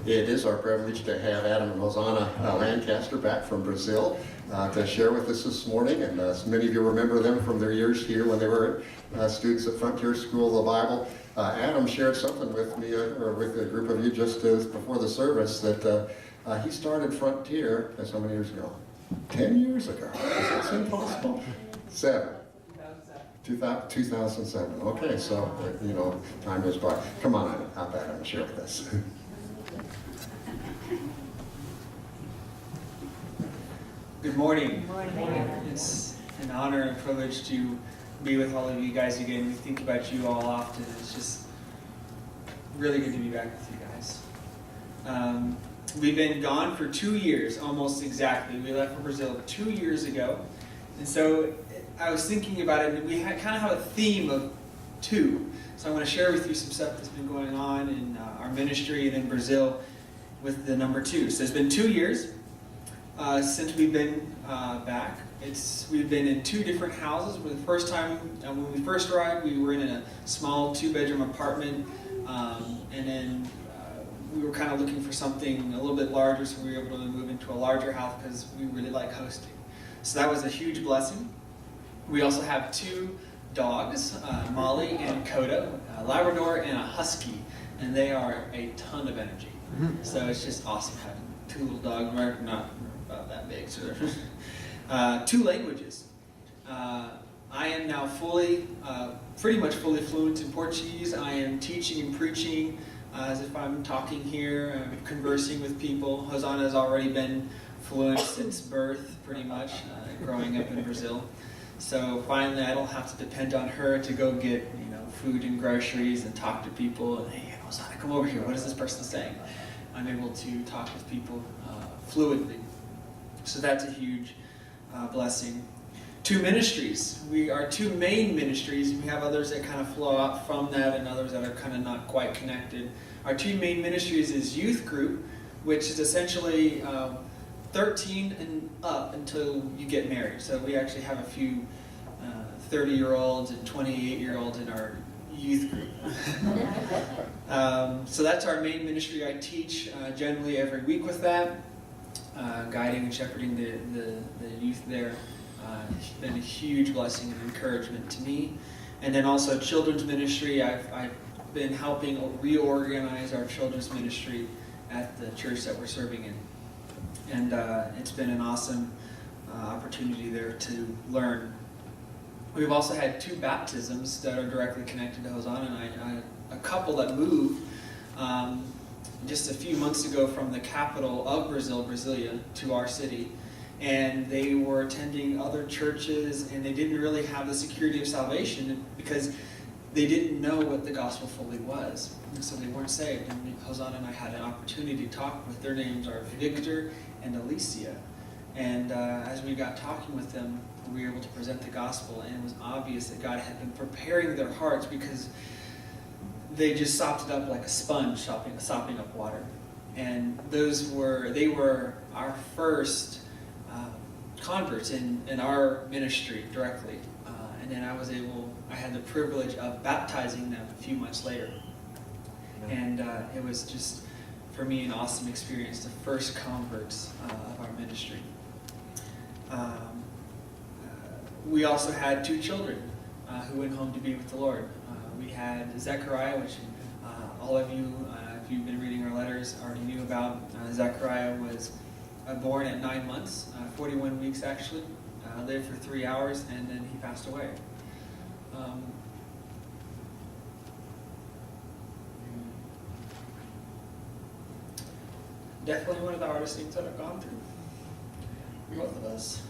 It is our privilege to have Adam and Hosannah Lancaster back from Brazil to share with us this morning. And many of you remember them from their years here when they were students at Frontier School of the Bible. Adam shared something with me, or with a group of you just before the service, that he started Frontier, how many years ago? 10 years ago. Does that seem possible? 2007. Okay, so, time goes by. Come on, hop Adam, and share with us. Good morning. Good morning. It's an honor and privilege to be with all of you guys again. We think about you all often. It's just really good to be back with you guys. We've been gone for 2 years, almost exactly. We left for Brazil 2 years ago. And so I was thinking about it, and we kind of have a theme of two. So I want to share with you some stuff that's been going on in our ministry and in Brazil with the number 2. So it's been 2 years since we've been back. We've been in 2 different houses. For the first time, when we first arrived, we were in a small 2-bedroom apartment, and then we were kind of looking for something a little bit larger, so we were able to move into a larger house because we really like hosting. So that was a huge blessing. We also have 2 dogs, Molly and Coda, a Labrador and a Husky, and they are a ton of energy. So it's just awesome having 2 little dogs. We're not about that big, so they're 2 languages. I am now pretty much fully fluent in Portuguese. I am teaching and preaching as if I'm talking here, conversing with people. Hosannah has already been fluent since birth, pretty much, growing up in Brazil. So finally, I don't have to depend on her to go get food and groceries and talk to people. And, hey, Hosannah, come over here. What is this person saying? I'm able to talk with people fluently. So that's a huge blessing. 2 ministries. We are 2 main ministries. We have others that kind of flow out from that and others that are kind of not quite connected. Our 2 main ministries is youth group, which is essentially 13 and up until you get married. So we actually have a few 30-year-olds and 28-year-olds in our youth group. So that's our main ministry. I teach generally every week with that, guiding and shepherding the youth there. It's been a huge blessing and encouragement to me. And then also children's ministry. I've been helping reorganize our children's ministry at the church that we're serving in. And it's been an awesome opportunity there to learn. We've also had 2 baptisms that are directly connected to Hosannah and I. A couple that moved just a few months ago from the capital of Brazil, Brasilia, to our city. And they were attending other churches, and they didn't really have the security of salvation because they didn't know what the gospel fully was. And so they weren't saved. And Hosannah and I had an opportunity to talk with their names are Victor and Alicia. And as we got talking with them, we were able to present the gospel, and it was obvious that God had been preparing their hearts because they just sopped it up like a sponge, sopping up water. And they were our first converts in our ministry directly. And then I had the privilege of baptizing them a few months later. And it was just, for me, an awesome experience, the first converts of our ministry. We also had 2 children who went home to be with the Lord. We had Zechariah, which all of you, if you've been reading our letters, already knew about. Zechariah was born at 9 months, 41 weeks actually, lived for 3 hours, and then he passed away. Definitely one of the hardest things that I've gone through, both of us.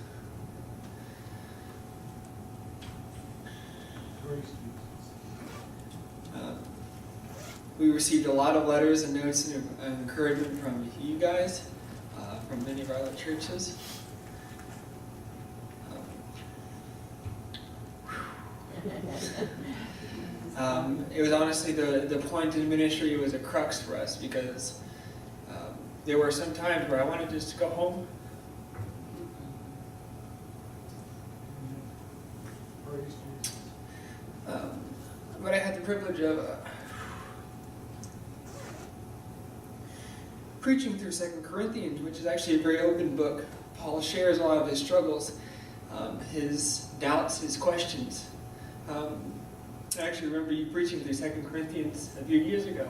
We received a lot of letters and notes and encouragement from you guys, from many of our other churches. It was honestly the point in ministry was a crux for us because there were some times where I wanted just to go home. But I had the privilege of preaching through 2 Corinthians, which is actually a very open book. Paul shares a lot of his struggles, his doubts, his questions. I actually remember you preaching through 2 Corinthians a few years ago.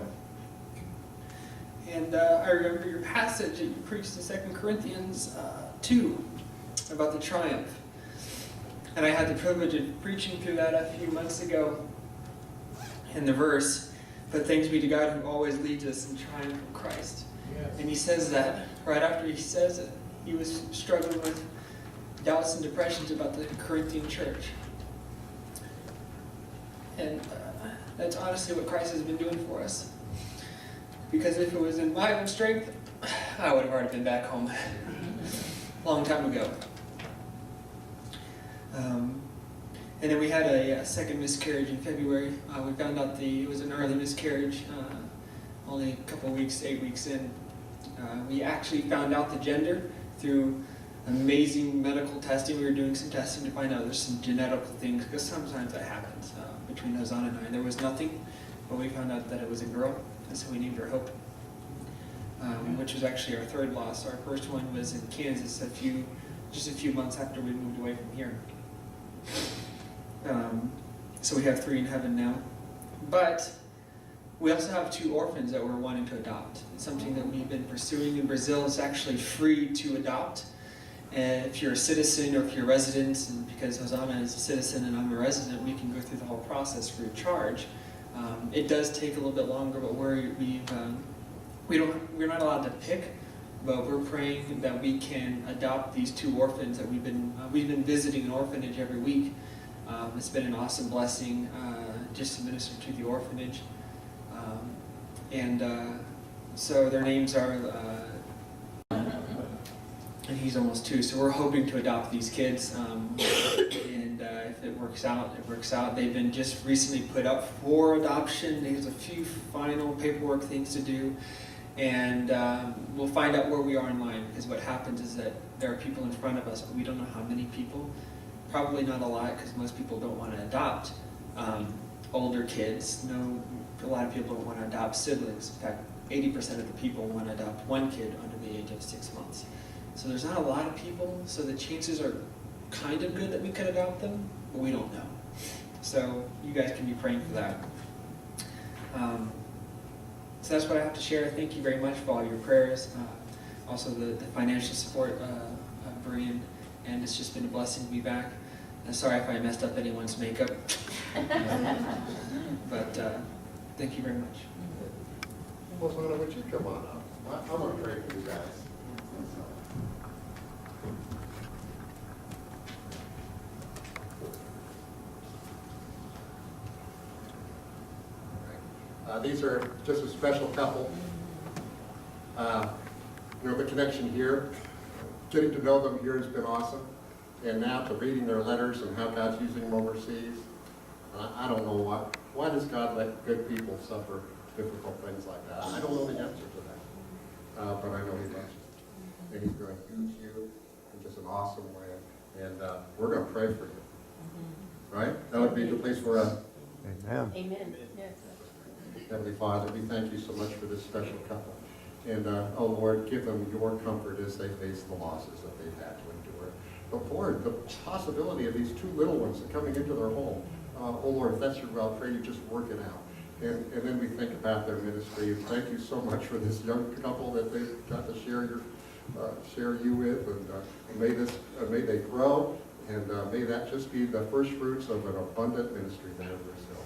And I remember your passage that you preached in 2 Corinthians 2 about the triumph. And I had the privilege of preaching through that a few months ago in the verse, "But thanks be to God who always leads us in triumph in Christ." Yes. And he says that right after he says it, he was struggling with doubts and depressions about the Corinthian church. And that's honestly what Christ has been doing for us. Because if it was in my own strength, I would have already been back home a long time ago. And then we had a second miscarriage in February. We found out it was an early miscarriage, only a couple weeks, 8 weeks in. We actually found out the gender through amazing medical testing. We were doing some testing to find out there's some genetical things, because sometimes that happens between Hosannah and I. There was nothing, but we found out that it was a girl, and so we named her Hope, which was actually our third loss. Our first one was in Kansas just a few months after we moved away from here. So we have 3 in heaven now. But we also have 2 orphans that we're wanting to adopt. It's something that we've been pursuing in Brazil. It's actually free to adopt. And if you're a citizen or if you're a resident, and because Hosannah is a citizen and I'm a resident, we can go through the whole process free of charge. It does take a little bit longer, but we're not allowed to pick, but we're praying that we can adopt these 2 orphans that we've been visiting an orphanage every week. It's been an awesome blessing just to minister to the orphanage. So their names are, and he's almost 2, so we're hoping to adopt these kids. And if it works out, it works out. They've been just recently put up for adoption. There's a few final paperwork things to do. And we'll find out where we are in line, because what happens is that there are people in front of us, but we don't know how many people. Probably not a lot, because most people don't want to adopt older kids. No, a lot of people don't want to adopt siblings. In fact, 80% of the people want to adopt 1 kid under the age of 6 months. So there's not a lot of people, so the chances are kind of good that we could adopt them, but we don't know. So you guys can be praying for that. So that's what I have to share. Thank you very much for all your prayers. Also the financial support, Brian, and it's just been a blessing to be back. And sorry if I messed up anyone's makeup. But thank you very much. Hosannah, would you come on up? I'm going to pray for you guys. These are just a special couple. The connection here, getting to know them here has been awesome. And now to reading their letters and how God's using them overseas. I don't know why does God let good people suffer difficult things like that? I don't know the answer to that. But I know He does. And He's going to use you in just an awesome way. And we're going to pray for you. Right? That would be the place for us. Amen. Amen. Yes. Heavenly Father, we thank you so much for this special couple. And, oh Lord, give them your comfort as they face the losses that they've had to endure. But Lord, the possibility of these 2 little ones coming into their home, oh Lord, if that's your will, I pray you just work it out. And then we think about their ministry. And thank you so much for this young couple that they got to share you with. And may they grow, and may that just be the first fruits of an abundant ministry there in Brazil.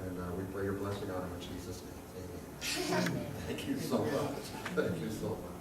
And we pray your blessing on them in Jesus' name. Amen. Thank you so much. Thank you so much.